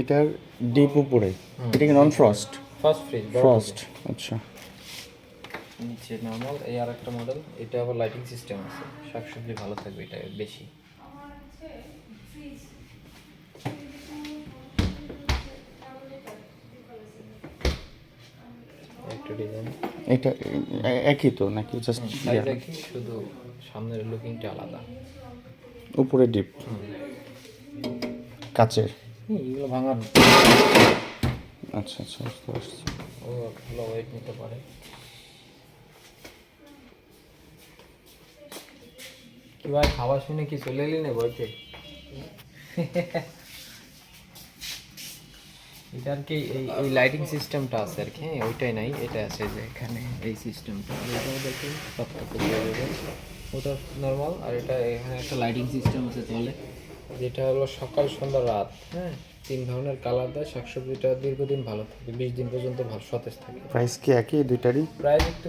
এটার ডিপ উপরে, এটা কি নন ফ্রস্ট? ফার্স্ট ফ্রিজ ফ্রস্ট, আচ্ছা। নিচে নর্মাল। এই আর একটা মডেল, এটা আবার লাইটিং সিস্টেম আছে, শাকসবজি ভালো থাকবে এটা বেশি। একটা ডিজাইন, এটা একই তো নাকি জাস্ট সাইজ একই, শুধু সামনের লুকিংটা আলাদা। উপরে ডিপ কাচের? এগুলো ভাঙার, আচ্ছা আচ্ছা, বুঝতে পারছি। ও ভালো ওয়েট নিতে পারে। কি ভাই, খাবার শুনে কি চলে এলি না বইতে? এটা আর কি এই লাইটিং সিস্টেমটা আছে আর কি, হ্যাঁ ওইটাই নাই, এটা আছে যে এখানে এই সিস্টেমটা, এটাও দেখুন ওটা নর্মাল। আর এটা এখানে একটা লাইটিং সিস্টেম আছে তাহলে, যেটা হলো সকাল সন্ধ্যা রাত, হ্যাঁ 3 ধরনের কালার দেয়। শাকসবজিটা দীর্ঘদিন ভালো থাকে, 20 দিন পর্যন্ত ভালো সতেজ থাকে। প্রাইস কি একই দুইটারই? প্রায় একটু